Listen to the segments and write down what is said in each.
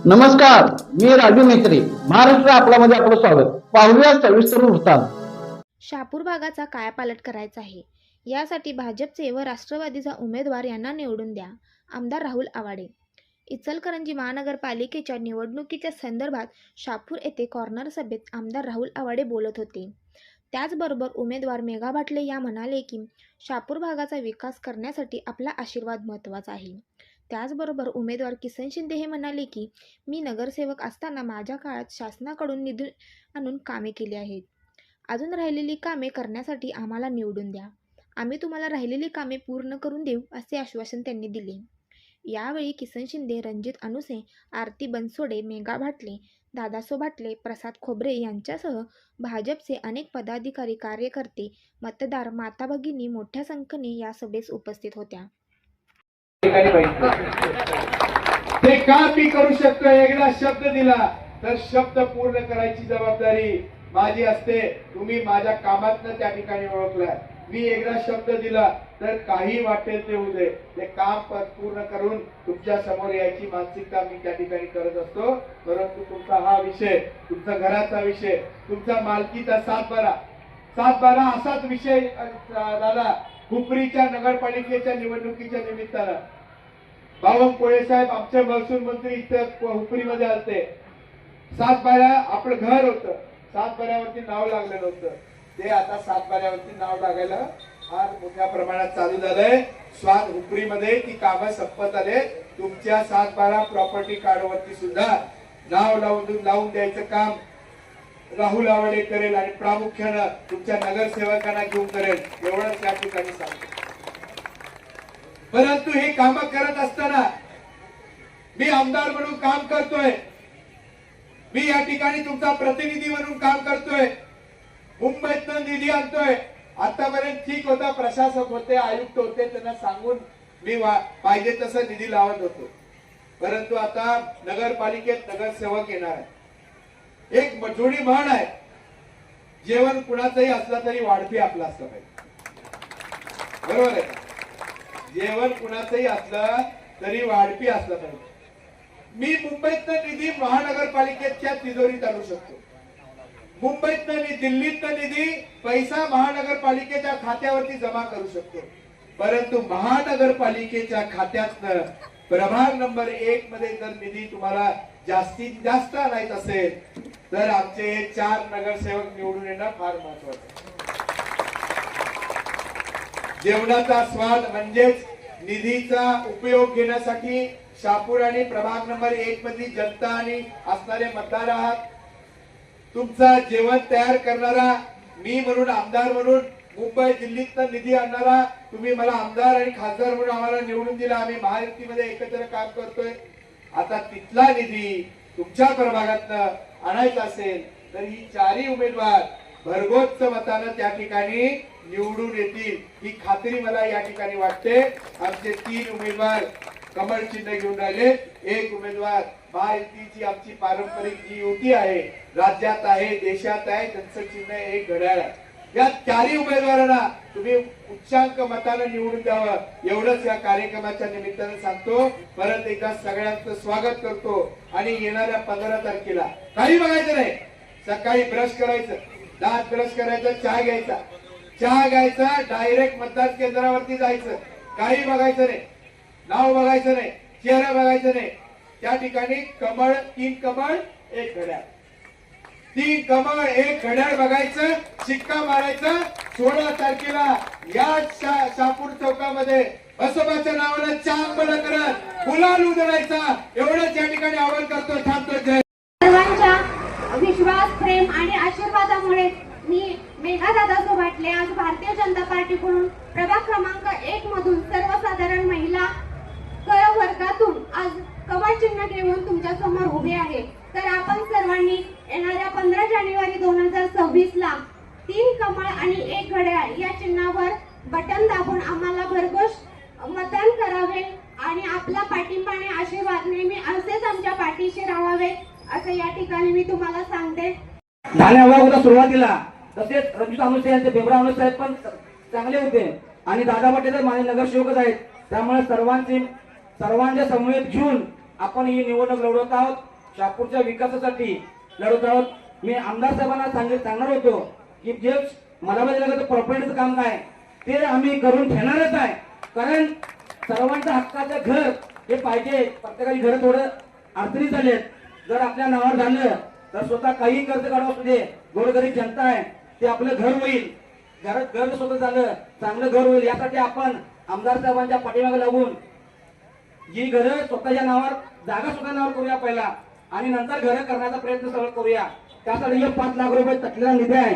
नमस्कार, मी राजू मेत्री. महाराष्ट्र आपल्यामध्ये आपलं स्वागत. पाहूया सविस्तर वृत्तांत. शहापूर भागाचा कायापालट करायचा आहे. यासाठी भाजपचे व राष्ट्रवादीचा उमेदवार यांना निवडून द्या. आमदार राहुल आवाडे. इचलकरंजी महानगरपालिकेच्या निवडणुकीच्या संदर्भात शहापूर येथे कॉर्नर सभेत आमदार राहुल आवाडे बोलत होते. त्याचबरोबर उमेदवार मेघा भाटले या म्हणाले की शहापूर भागाचा विकास करण्यासाठी आपला आशीर्वाद महत्त्वाचा आहे. त्याचबरोबर उमेदवार किसन शिंदे हे म्हणाले की मी नगरसेवक असताना माझ्या काळात शासनाकडून निधी आणून कामे केली आहेत. अजून राहिलेली कामे करण्यासाठी आम्हाला निवडून द्या. आम्ही तुम्हाला राहिलेली कामे पूर्ण करून देऊ असे आश्वासन त्यांनी दिले. यावेळी किसन शिंदे, रणजित अनुसे, आरती बनसोडे, मेघा भाटले, दादासो भाटले, प्रसाद खोबरे यांच्यासह भाजपचे अनेक पदाधिकारी, कार्यकर्ते, मतदार, माता भगिनी मोठ्या संख्येने या सभेस उपस्थित होत्या. ते काम मी करू शकतो. एकदा शब्द दिला तर शब्द पूर्ण करायची जबाबदारी माझी असते. तुम्ही माझ्या कामातनं त्या ठिकाणी ओळखलाय. मी एकदा शब्द दिला तर काही वाटेल ते होऊ दे, ते काम पूर्ण करून तुमच्या समोर यायची मानसिकता मी त्या ठिकाणी करत असतो. परंतु तुमचा हा विषय, तुमचा घराचा विषय, तुमचा मालकीचा 7-12 असाच विषय झाला. हुपरीच्या नगरपालिकेच्या निवडणुकीच्या निमित्तानं बावनकुळे कोळे साहेब आमचे महसूल मंत्री इथं हुपरीमध्ये आलते. 7-12 आपलं घर होतं. 7-12वरती नाव लागलं नव्हतं. ते आता 7-12वरती नाव लागायला फार मोठ्या प्रमाणात चालू झालंय. स्वाद हुपरीमध्ये ती कामं संपत आले. तुमच्या 7-12 प्रॉपर्टी कार्डवरती सुद्धा नाव लावून द्यायचं काम राहुल आवाडे करेल आणि प्रामुख्यानं तुमच्या नगरसेवकांना घेऊन करेल, एवढंच त्या ठिकाणी सांगतो. परंतु हे काम करत असताना मी आमदार म्हणून काम करतोय. मी या ठिकाणी तुमचा प्रतिनिधी म्हणून काम करतोय. मुंबईतनं निधी आणतोय. आतापर्यंत ठीक होता, प्रशासक होते, आयुक्त होते, त्यांना सांगून मी पाहिजे तसं निधी लावत होतो. परंतु आता नगरपालिकेत नगरसेवक येणार आहे. एक जोडी म्हण आहे, जेवण कुणाचंही असलं तरी वाढपी आपलं असलं पाहिजे. बरोबर आहे. जेवण कुणाचंही असलं तरी वाढपी असलं पाहिजे. मी मुंबईतनं निधी महानगरपालिकेच्या तिजोरीत आणू शकतो. मुंबईतनं दिल्लीतनं निधी पैसा महानगरपालिकेच्या खात्यावरती जमा करू शकतो. परंतु महानगरपालिकेच्या खात्यातनं प्रभाग नंबर 1 मध्ये जर निधी तुम्हाला जास्तीत जास्त आणायचं असेल तर आमचे 4 नगरसेवक निवडून येणं फार महत्वाचं आहे. जेवणाचा स्वाद म्हणजेच निधीचा उपयोग घेण्यासाठी शहापूर आणि प्रभाग नंबर 1 मधली जनता आणि असणारे मतदार आहात. तुमचा जेवण तयार करणारा मी म्हणून, आमदार म्हणून, मुंबई दिल्लीतनं निधी आणणारा तुम्ही मला आमदार आणि खासदार म्हणून आम्हाला निवडून दिला. आम्ही महायुतीमध्ये एकत्र काम करतोय. आता तिथला निधी तुमच्या प्रभागातनं आणायचा असेल तर ही 4ही उमेदवार भरघोस मतानं त्या ठिकाणी निवडून येतील ही खात्री मला या ठिकाणी वाटते. आमचे 3 उमेदवार कमळ चिन्ह घेऊन राहिले. एक उमेदवार महायुतीची आमची पारंपरिक जी युती आहे, राज्यात आहे, देशात आहे, त्यांचं चिन्ह एक घड्याळ आहे. या 4ही उमेदवारांना तुम्ही उच्चांक मतानं निवडून द्यावं, एवढंच या कार्यक्रमाच्या निमित्तानं सांगतो. परत एकदा सगळ्यांचं स्वागत करतो आणि येणाऱ्या 15 तारखेला काही बघायचं नाही. सकाळी ब्रश करायचं, दात ब्रश करायचं, चहा घ्यायचा, डायरेक्ट मतदान केंद्रावरती जायचं. काही बघायचं नाही, नाव बघायचं नाही, चेहरा बघायचं नाही. त्या ठिकाणी 3 कमळ 1 घड्याळ, 3 कमळ 1 घड्याळ बघायचं, शिक्का मारायचा. 16 तारखेला या शहापूर चौकामध्ये बसपाच्या नावानं चांबल करत गुलाल उधळायचा, एवढंच या ठिकाणी आवाहन करतो. थांबतो. जय. सर्वांच्या विश्वास, प्रेम आणि आशीर्वादामुळे मी मेघा दादासो भाटले आज भारतीय जनता पार्टीकडून प्रभाग क्रमांक 1 मधून सर्वसाधारण महिला कर वर्गातून आज कमळ चिन्ह घेऊन तुमच्या समोर उभे आहे. तर आपण सर्वांनी येणाऱ्या 15 जानेवारी 2026 ला 3 कमळ आणि 1 घड्याळ या चिन्हावर बटन दाबून आम्हाला भरघोस मतदान करावे आणि आपला पाठिंबा आणि आशीर्वाद नेहमी असेच आमच्या पाठीशी राहावे असं या ठिकाणी मी तुम्हाला सांगते. झाल्या सुरुवातीला तसेच रणजित अनुसे यांचे बेबरा अनुसे साहेब पण चांगले होते आणि दादा भट्टे तर माझे नगरसेवकच आहेत. त्यामुळे सर्वांच्या समवेत घेऊन आपण ही निवडणूक लढवत आहोत. शहापूरच्या विकासासाठी लढत आहोत. मी आमदार साहेबांना सांगणार होतो की जे मला लागतं प्रॉपर्टीचं काम काय ते आम्ही करून घेणारच आहे. कारण सर्वांच्या हक्काचं घर हे पाहिजे. प्रत्येकाची घर थोडं अडचणी झालेत. जर आपल्या नावावर झालं तर स्वतः काही कर्ज काढावं असू दे, गोरगरीब जनता आहे ते आपलं घर होईल. घर स्वतः झालं चांगलं घर होईल यासाठी आपण आमदार साहेबांच्या पाठीमागे लागून जी घरं स्वतःच्या नावावर जागा स्वतः नावावर करूया पहिला आणि नंतर घरं करण्याचा प्रयत्न सगळं करूया. त्यासाठी हे 5 लाख रुपये तटलेला निधी आहे.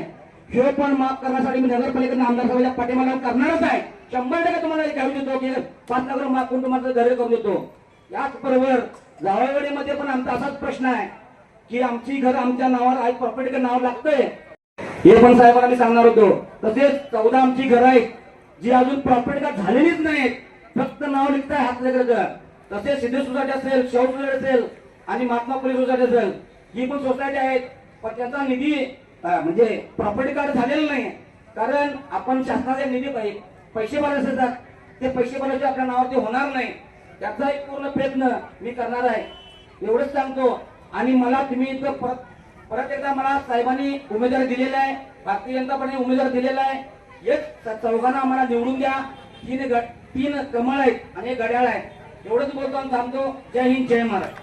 हे पण माफ करण्यासाठी मी नगरपालिकेने आमदार साहेबांच्या पाठीमागे करणारच आहे. 100% तुम्हाला घ्यावी देतो की 5 लाख रुपये माफ करून तुम्हाला घर करून देतो. याचबरोबर जावळवाडीमध्ये पण आमचा असाच प्रश्न आहे की आमची घर आमच्या नावावर आहे, प्रॉपर्टीचं नाव लागतंय. हे पण साहेबांना मी सांगणार होतो. तसेच 14 आमची घर आहेत जी अजून प्रॉपर्टी का झालेलीच नाहीत, फक्त नाव लिखताय हातलेकडे. तसेच सिद्धी सोसायटी असेल, शौ सोसायटी असेल आणि महात्मा फुले सोसायटी असेल, ही पण सोसायटी आहेत पण त्यांचा निधी म्हणजे प्रॉपर्टी कार्ड झालेलं नाही. कारण आपण शासनाचे निधी पैसे भरायचे असतात, ते पैसे भरायचे आपल्या नावावर ते होणार नाही. त्याचा एक पूर्ण प्रयत्न मी करणार आहे एवढंच सांगतो. आणि मला तुम्ही इथं परत एकदा मला साहेबांनी उमेदवारी दिलेला आहे, भारतीय जनता पार्टीने उमेदवार दिलेला आहे. एक चौघांना आम्हाला निवडून द्या. 3 कमळ आहेत आणि 1 घड्याळ आहे. एवढंच बोलतो आणि थांबतो. जय हिंद, जय महाराष्ट्र.